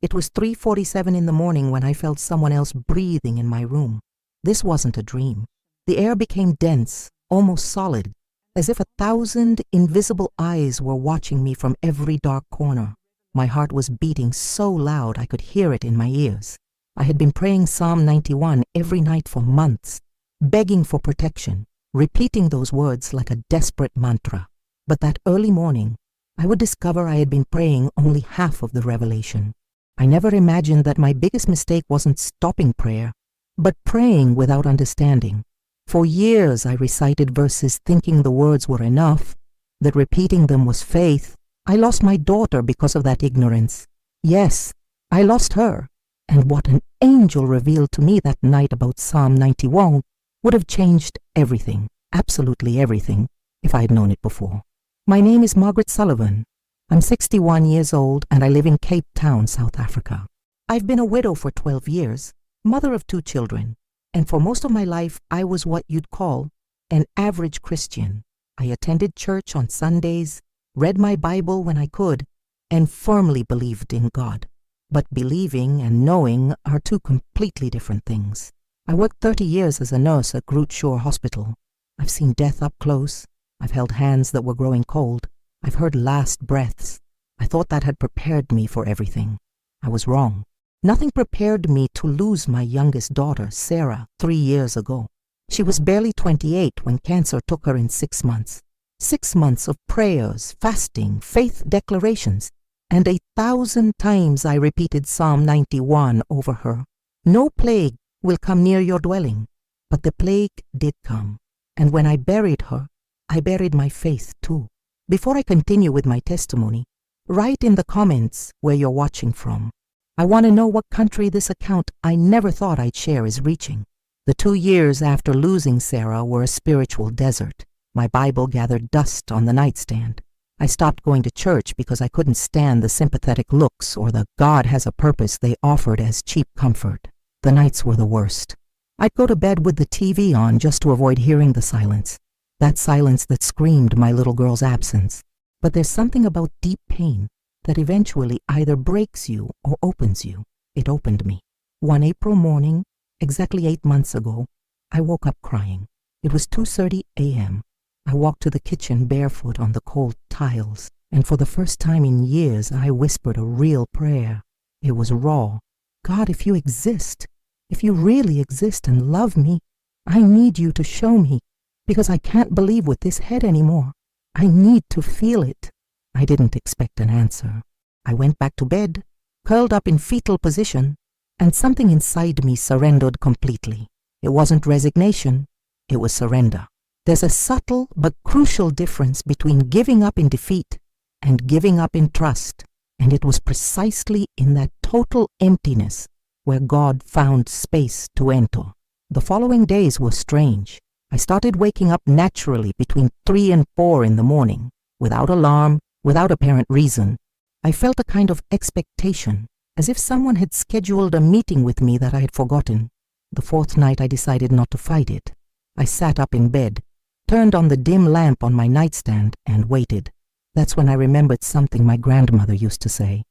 It was 3:47 in the morning when I felt someone else breathing in my room. This wasn't a dream. The air became dense, almost solid, as if 1,000 invisible eyes were watching me from every dark corner. My heart was beating so loud I could hear it in my ears. I had been praying Psalm 91 every night for months, begging for protection, repeating those words like a desperate mantra. But that early morning, I would discover I had been praying only half of the revelation. I never imagined that my biggest mistake wasn't stopping prayer, but praying without understanding. For years I recited verses thinking the words were enough, that repeating them was faith. I lost my daughter because of that ignorance. Yes, I lost her. And what an angel revealed to me that night about Psalm 91 would have changed everything, absolutely everything, if I had known it before. My name is Margaret Sullivan. I'm 61 years old and I live in Cape Town, South Africa. I've been a widow for 12 years, mother of 2 children, and for most of my life I was what you'd call an average Christian. I attended church on Sundays, read my Bible when I could, and firmly believed in God. But believing and knowing are 2 completely different things. I worked 30 years as a nurse at Groote Schuur Hospital. I've seen death up close. I've held hands that were growing cold. I've heard last breaths. I thought that had prepared me for everything. I was wrong. Nothing prepared me to lose my youngest daughter, Sarah, 3 years ago. She was barely 28 when cancer took her in 6 months. 6 months of prayers, fasting, faith declarations, and 1,000 times I repeated Psalm 91 over her. No plague will come near your dwelling. But the plague did come. And when I buried her, I buried my faith too. Before I continue with my testimony, write in the comments where you're watching from. I want to know what country this account I never thought I'd share is reaching. The 2 years after losing Sarah were a spiritual desert. My Bible gathered dust on the nightstand. I stopped going to church because I couldn't stand the sympathetic looks or the God has a purpose they offered as cheap comfort. The nights were the worst. I'd go to bed with the TV on just to avoid hearing the silence. That silence that screamed my little girl's absence. But there's something about deep pain that eventually either breaks you or opens you. It opened me. One April morning, exactly 8 months ago, I woke up crying. It was 2:30 a.m. I walked to the kitchen barefoot on the cold tiles, and for the first time in years I whispered a real prayer. It was raw. God, if you exist, if you really exist and love me, I need you to show me, because I can't believe with this head anymore. I need to feel it. I didn't expect an answer. I went back to bed, curled up in fetal position, and something inside me surrendered completely. It wasn't resignation, it was surrender. There's a subtle but crucial difference between giving up in defeat and giving up in trust, and it was precisely in that total emptiness where God found space to enter. The following days were strange. I started waking up naturally between 3 and 4 in the morning, without alarm, without apparent reason. I felt a kind of expectation, as if someone had scheduled a meeting with me that I had forgotten. The 4th night I decided not to fight it. I sat up in bed, turned on the dim lamp on my nightstand, and waited. That's when I remembered something my grandmother used to say.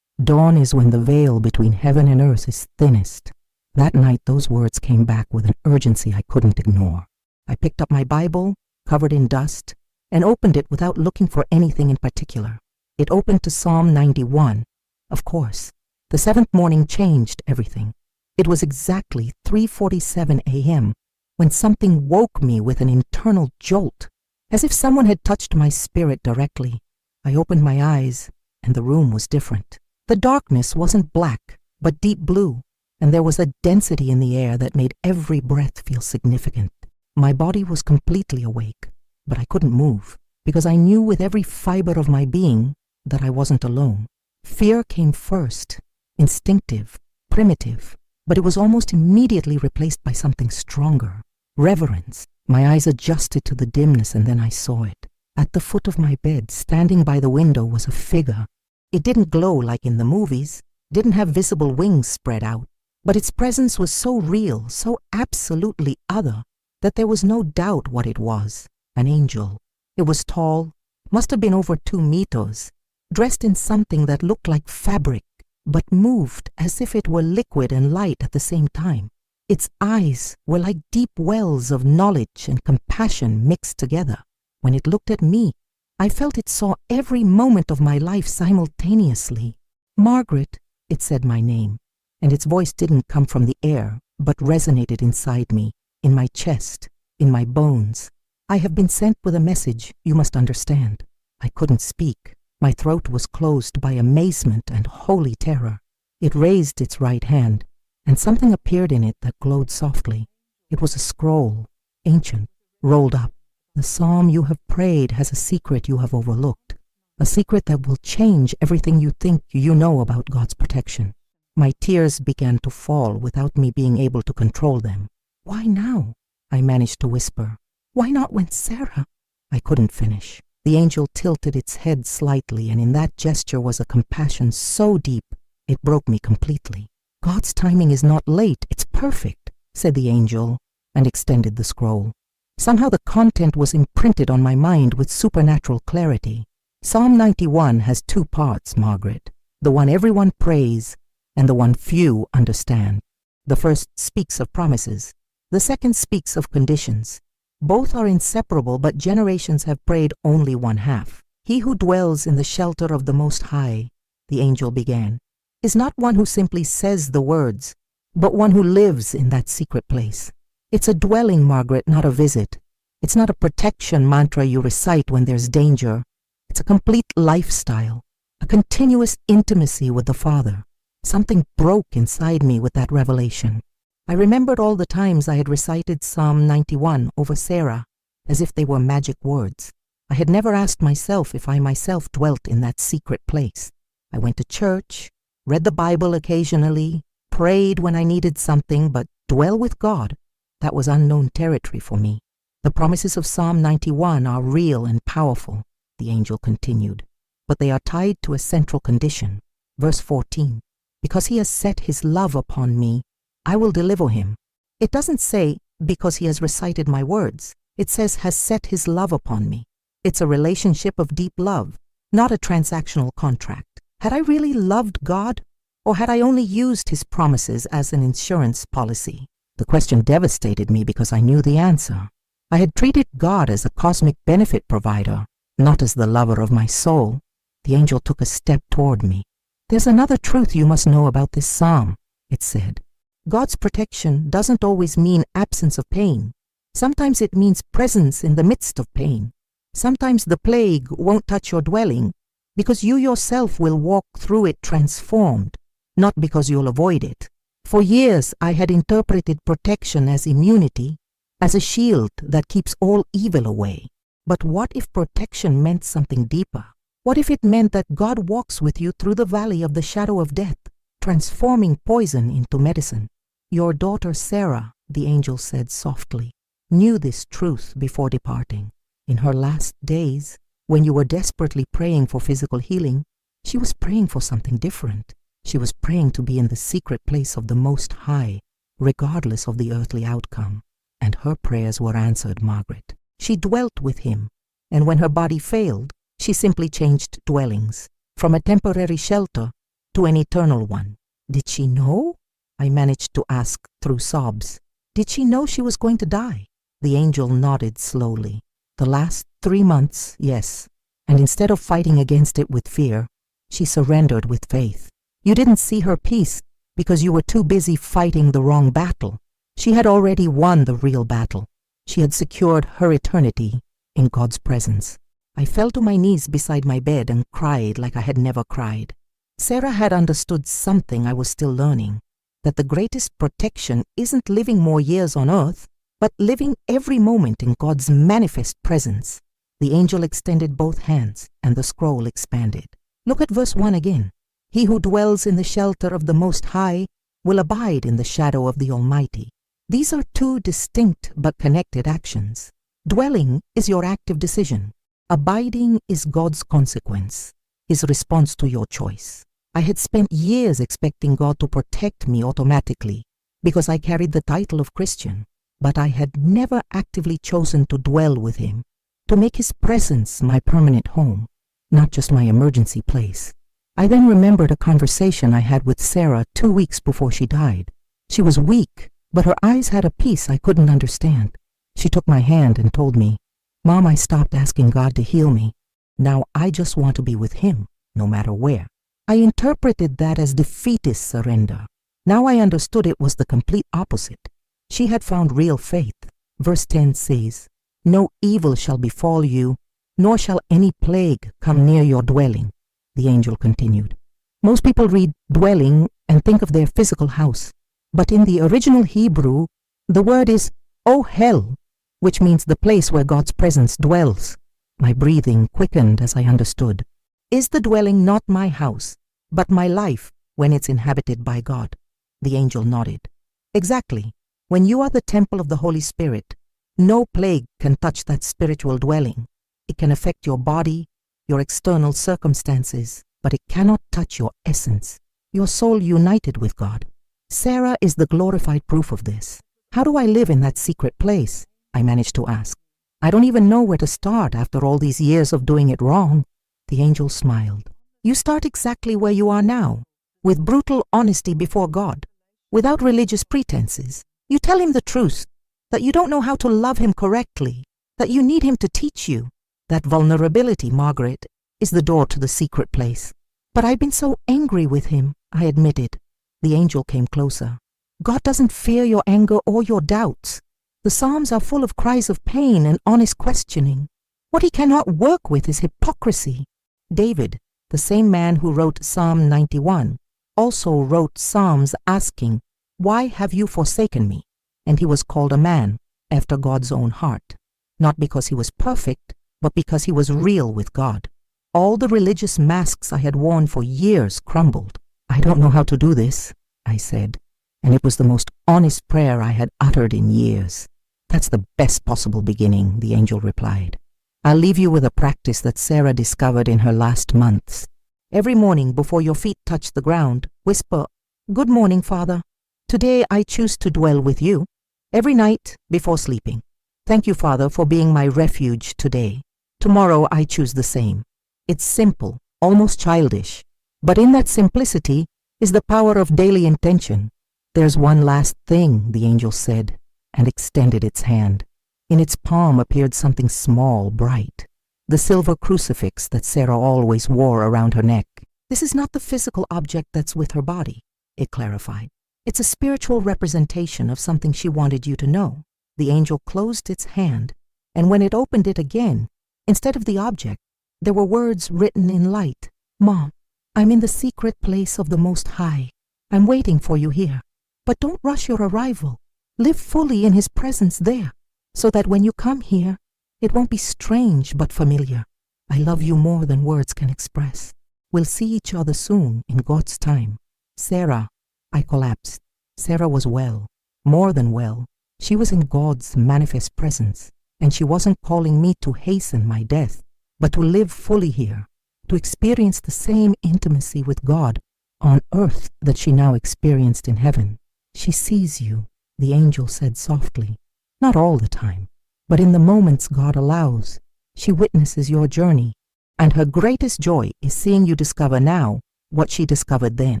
Dawn is when the veil between heaven and earth is thinnest. That night those words came back with an urgency I couldn't ignore. I picked up my Bible, covered in dust, and opened it without looking for anything in particular. It opened to Psalm 91. Of course, the 7th morning changed everything. It was exactly 3:47 a.m. when something woke me with an internal jolt, as if someone had touched my spirit directly. I opened my eyes, and the room was different. The darkness wasn't black, but deep blue, and there was a density in the air that made every breath feel significant. My body was completely awake, but I couldn't move, because I knew with every fiber of my being that I wasn't alone. Fear came first, instinctive, primitive, but it was almost immediately replaced by something stronger. Reverence. My eyes adjusted to the dimness, and then I saw it. At the foot of my bed, standing by the window, was a figure. It didn't glow like in the movies, didn't have visible wings spread out, but its presence was so real, so absolutely other, that there was no doubt what it was. An angel. It was tall, must have been over 2 meters, dressed in something that looked like fabric, but moved as if it were liquid and light at the same time. Its eyes were like deep wells of knowledge and compassion mixed together. When it looked at me, I felt it saw every moment of my life simultaneously. Margaret, it said my name, and its voice didn't come from the air, but resonated inside me, in my chest, in my bones. I have been sent with a message you must understand. I couldn't speak. My throat was closed by amazement and holy terror. It raised its right hand, and something appeared in it that glowed softly. It was a scroll, ancient, rolled up. The psalm you have prayed has a secret you have overlooked, a secret that will change everything you think you know about God's protection. My tears began to fall without me being able to control them. Why now? I managed to whisper. Why not when Sarah? I couldn't finish. The angel tilted its head slightly, and in that gesture was a compassion so deep it broke me completely. God's timing is not late, it's perfect, said the angel, and extended the scroll. Somehow the content was imprinted on my mind with supernatural clarity. Psalm 91 has two parts, Margaret, the one everyone prays and the one few understand. The first speaks of promises. The second speaks of conditions. Both are inseparable, but generations have prayed only one half. He who dwells in the shelter of the Most High, the angel began, is not one who simply says the words, but one who lives in that secret place. It's a dwelling, Margaret, not a visit. It's not a protection mantra you recite when there's danger. It's a complete lifestyle, a continuous intimacy with the Father. Something broke inside me with that revelation. I remembered all the times I had recited Psalm 91 over Sarah, as if they were magic words. I had never asked myself if I myself dwelt in that secret place. I went to church, read the Bible occasionally, prayed when I needed something, but dwell with God, that was unknown territory for me. The promises of Psalm 91 are real and powerful, the angel continued, but they are tied to a central condition. Verse 14, because he has set his love upon me, I will deliver him. It doesn't say, because he has recited my words. It says, has set his love upon me. It's a relationship of deep love, not a transactional contract. Had I really loved God, or had I only used his promises as an insurance policy? The question devastated me because I knew the answer. I had treated God as a cosmic benefit provider, not as the lover of my soul. The angel took a step toward me. There's another truth you must know about this psalm, it said. God's protection doesn't always mean absence of pain. Sometimes it means presence in the midst of pain. Sometimes the plague won't touch your dwelling because you yourself will walk through it transformed, not because you'll avoid it. For years I had interpreted protection as immunity, as a shield that keeps all evil away. But what if protection meant something deeper? What if it meant that God walks with you through the valley of the shadow of death, transforming poison into medicine? Your daughter Sarah, the angel said softly, knew this truth before departing. In her last days, when you were desperately praying for physical healing, she was praying for something different. She was praying to be in the secret place of the Most High, regardless of the earthly outcome. And her prayers were answered, Margaret. She dwelt with him, and when her body failed, she simply changed dwellings, from a temporary shelter to an eternal one. Did she know? I managed to ask through sobs. Did she know she was going to die? The angel nodded slowly. The last 3 months, yes. And instead of fighting against it with fear, she surrendered with faith. You didn't see her peace because you were too busy fighting the wrong battle. She had already won the real battle. She had secured her eternity in God's presence. I fell to my knees beside my bed and cried like I had never cried. Sarah had understood something I was still learning, that the greatest protection isn't living more years on earth, but living every moment in God's manifest presence. The angel extended both hands, and the scroll expanded. Look at verse 1 again. He who dwells in the shelter of the Most High will abide in the shadow of the Almighty. These are two distinct but connected actions. Dwelling is your active decision. Abiding is God's consequence, his response to your choice. I had spent years expecting God to protect me automatically because I carried the title of Christian, but I had never actively chosen to dwell with him, to make his presence my permanent home, not just my emergency place. I then remembered a conversation I had with Sarah 2 weeks before she died. She was weak, but her eyes had a peace I couldn't understand. She took my hand and told me, "Mom, I stopped asking God to heal me. Now I just want to be with Him, no matter where." I interpreted that as defeatist surrender. Now I understood it was the complete opposite. She had found real faith. Verse 10 says, "No evil shall befall you, nor shall any plague come near your dwelling." The angel continued. Most people read dwelling and think of their physical house, but in the original Hebrew, the word is ohel, which means the place where God's presence dwells. My breathing quickened as I understood. Is the dwelling not my house, but my life when it's inhabited by God? The angel nodded. Exactly. When you are the temple of the Holy Spirit, no plague can touch that spiritual dwelling. It can affect your body, your external circumstances, but it cannot touch your essence, your soul united with God. Sarah is the glorified proof of this. How do I live in that secret place? I managed to ask. I don't even know where to start after all these years of doing it wrong. The angel smiled. You start exactly where you are now, with brutal honesty before God, without religious pretenses. You tell Him the truth, that you don't know how to love Him correctly, that you need Him to teach you. That vulnerability, Margaret, is the door to the secret place. But I've been so angry with Him, I admitted. The angel came closer. God doesn't fear your anger or your doubts. The Psalms are full of cries of pain and honest questioning. What He cannot work with is hypocrisy. David, the same man who wrote Psalm 91, also wrote Psalms asking, "Why have you forsaken me?" And he was called a man after God's own heart, not because he was perfect, but because he was real with God. All the religious masks I had worn for years crumbled. "I don't know how to do this," I said, and it was the most honest prayer I had uttered in years. "That's the best possible beginning," the angel replied. "I'll leave you with a practice that Sarah discovered in her last months. Every morning before your feet touch the ground, whisper, 'Good morning, Father. Today I choose to dwell with you.' Every night before sleeping. 'Thank you, Father, for being my refuge today. Tomorrow I choose the same.' It's simple, almost childish, but in that simplicity is the power of daily intention. There's one last thing," the angel said, and extended its hand. In its palm appeared something small, bright, the silver crucifix that Sarah always wore around her neck. "This is not the physical object that's with her body," it clarified. "It's a spiritual representation of something she wanted you to know." The angel closed its hand, and when it opened it again, instead of the object, there were words written in light. "Mom, I'm in the secret place of the Most High. I'm waiting for you here. But don't rush your arrival. Live fully in His presence there, so that when you come here, it won't be strange but familiar. I love you more than words can express. We'll see each other soon in God's time." "Sarah," I collapsed. Sarah was well, more than well. She was in God's manifest presence, and she wasn't calling me to hasten my death, but to live fully here, to experience the same intimacy with God on earth that she now experienced in heaven. "She sees you," the angel said softly. "Not all the time, but in the moments God allows. She witnesses your journey, and her greatest joy is seeing you discover now what she discovered then,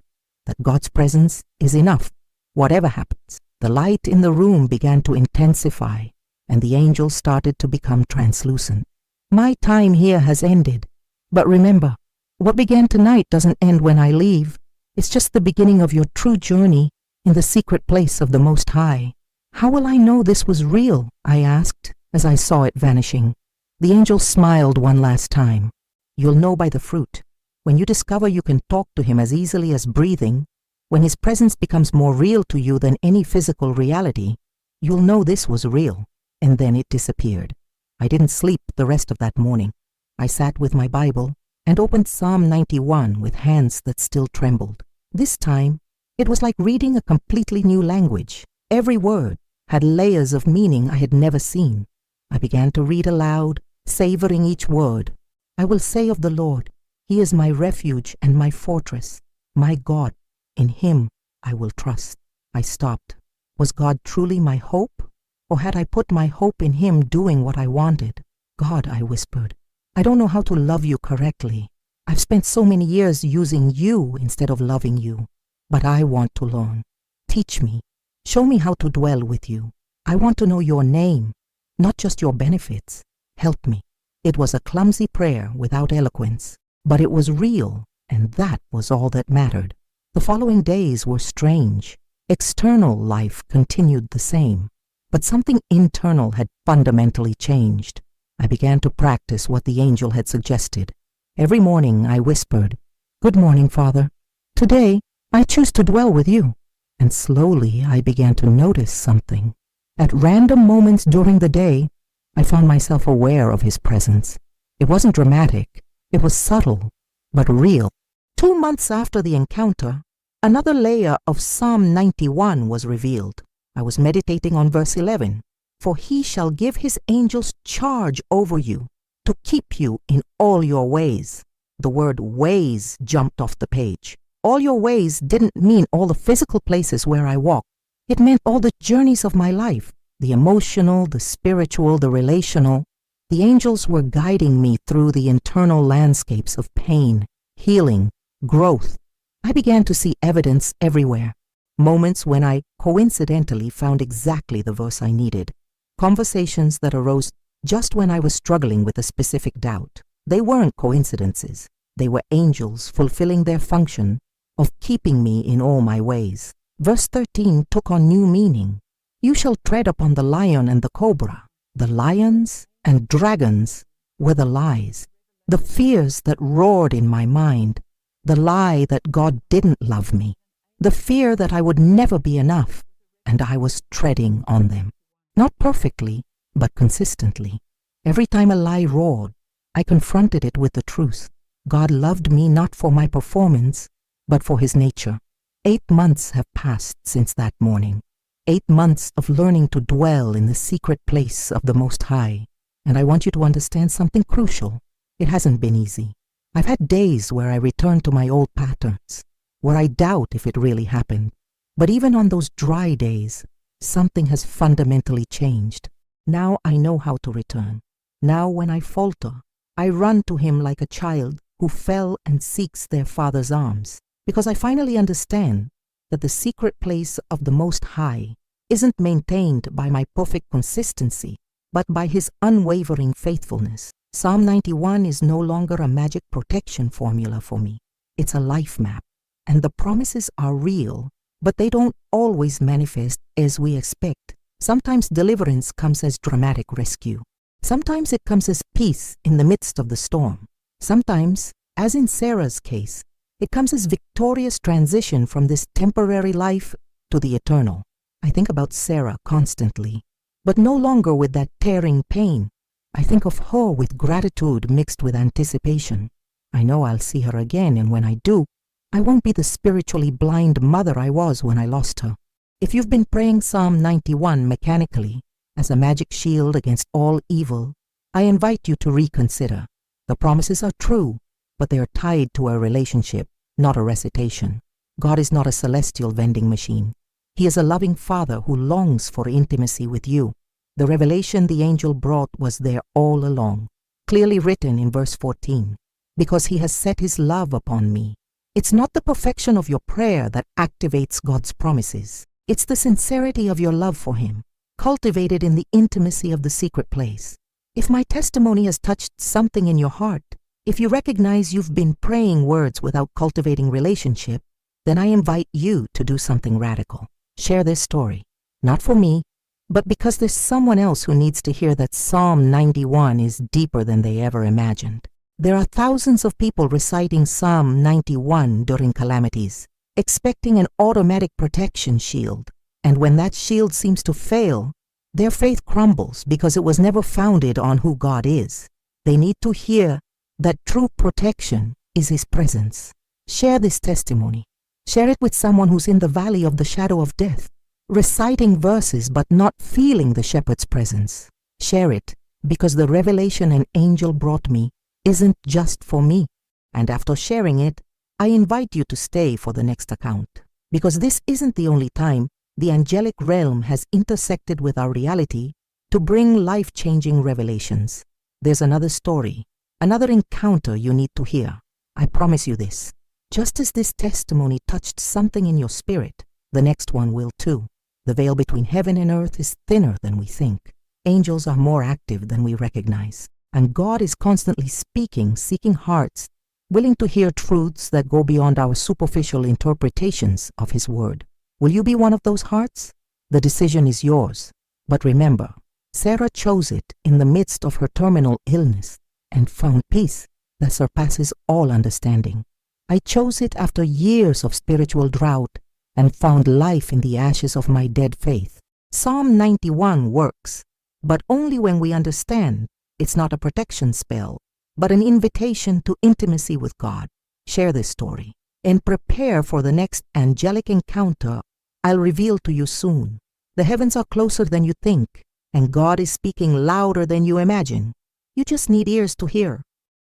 that God's presence is enough, whatever happens." The light in the room began to intensify, and the angel started to become translucent. "My time here has ended, but remember, what began tonight doesn't end when I leave. It's just the beginning of your true journey in the secret place of the Most High." "How will I know this was real?" I asked as I saw it vanishing. The angel smiled one last time. "You'll know by the fruit. When you discover you can talk to Him as easily as breathing, when His presence becomes more real to you than any physical reality, you'll know this was real." And then it disappeared. I didn't sleep the rest of that morning. I sat with my Bible and opened Psalm 91 with hands that still trembled. This time, it was like reading a completely new language. Every word had layers of meaning I had never seen. I began to read aloud, savoring each word. "I will say of the Lord, He is my refuge and my fortress, my God. In Him I will trust." I stopped. Was God truly my hope? Or had I put my hope in Him doing what I wanted? "God," I whispered, "I don't know how to love you correctly, I've spent so many years using you instead of loving you, but I want to learn. Teach me. Show me how to dwell with you. I want to know your name, not just your benefits. Help me. It was a clumsy prayer without eloquence, but it was real, and that was all that mattered. The following days were strange. External life continued the same, but something internal had fundamentally changed. I began to practice what the angel had suggested. Every morning I whispered, "Good morning, Father. Today I choose to dwell with you." And slowly I began to notice something. At random moments during the day, I found myself aware of his presence. It wasn't dramatic. It was subtle, but real. 2 months after the encounter, another layer of Psalm 91 was revealed. I was meditating on verse 11. "For he shall give his angels charge over you, to keep you in all your ways." The word ways jumped off the page. All your ways didn't mean all the physical places where I walk. It meant all the journeys of my life, the emotional, the spiritual, the relational. The angels were guiding me through the internal landscapes of pain, healing, growth. I began to see evidence everywhere. Moments when I coincidentally found exactly the verse I needed. Conversations that arose just when I was struggling with a specific doubt. They weren't coincidences. They were angels fulfilling their function of keeping me in all my ways. Verse 13 took on new meaning. "You shall tread upon the lion and the cobra." The lions and dragons were the lies, the fears that roared in my mind, the lie that God didn't love me, the fear that I would never be enough, and I was treading on them. Not perfectly, but consistently. Every time a lie roared, I confronted it with the truth. God loved me not for my performance, but for his nature. 8 months have passed since that morning. 8 months of learning to dwell in the secret place of the Most High. And I want you to understand something crucial. It hasn't been easy. I've had days where I return to my old patterns, where I doubt if it really happened. But even on those dry days, something has fundamentally changed. Now I know how to return. Now when I falter, I run to him like a child who fell and seeks their father's arms, because I finally understand that the secret place of the Most High isn't maintained by my perfect consistency, but by his unwavering faithfulness. Psalm 91 is no longer a magic protection formula for me. It's a life map, and the promises are real, but they don't always manifest as we expect. Sometimes deliverance comes as dramatic rescue. Sometimes it comes as peace in the midst of the storm. Sometimes, as in Sarah's case, it comes as victorious transition from this temporary life to the eternal. I think about Sarah constantly, but no longer with that tearing pain. I think of her with gratitude mixed with anticipation. I know I'll see her again, and when I do, I won't be the spiritually blind mother I was when I lost her. If you've been praying Psalm 91 mechanically, as a magic shield against all evil, I invite you to reconsider. The promises are true, but they are tied to a relationship, not a recitation. God is not a celestial vending machine. He is a loving Father who longs for intimacy with you. The revelation the angel brought was there all along, clearly written in verse 14, "Because he has set his love upon me." It's not the perfection of your prayer that activates God's promises. It's the sincerity of your love for him, cultivated in the intimacy of the secret place. If my testimony has touched something in your heart, if you recognize you've been praying words without cultivating relationship, then I invite you to do something radical. Share this story, not for me, but because there's someone else who needs to hear that Psalm 91 is deeper than they ever imagined. There are thousands of people reciting Psalm 91 during calamities, expecting an automatic protection shield. And when that shield seems to fail, their faith crumbles because it was never founded on who God is. They need to hear that true protection is his presence. Share this testimony. Share it with someone who's in the valley of the shadow of death, reciting verses but not feeling the shepherd's presence. Share it because the revelation an angel brought me isn't just for me. And after sharing it, I invite you to stay for the next account, because this isn't the only time the angelic realm has intersected with our reality to bring life-changing revelations. There's another story, another encounter you need to hear. I promise you this. Just as this testimony touched something in your spirit, the next one will too. The veil between heaven and earth is thinner than we think. Angels are more active than we recognize. And God is constantly speaking, seeking hearts, willing to hear truths that go beyond our superficial interpretations of His Word. Will you be one of those hearts? The decision is yours. But remember, Sarah chose it in the midst of her terminal illness and found peace that surpasses all understanding. I chose it after years of spiritual drought and found life in the ashes of my dead faith. Psalm 91 works, but only when we understand it's not a protection spell, but an invitation to intimacy with God. Share this story and prepare for the next angelic encounter I'll reveal to you soon. The heavens are closer than you think, and God is speaking louder than you imagine. You just need ears to hear.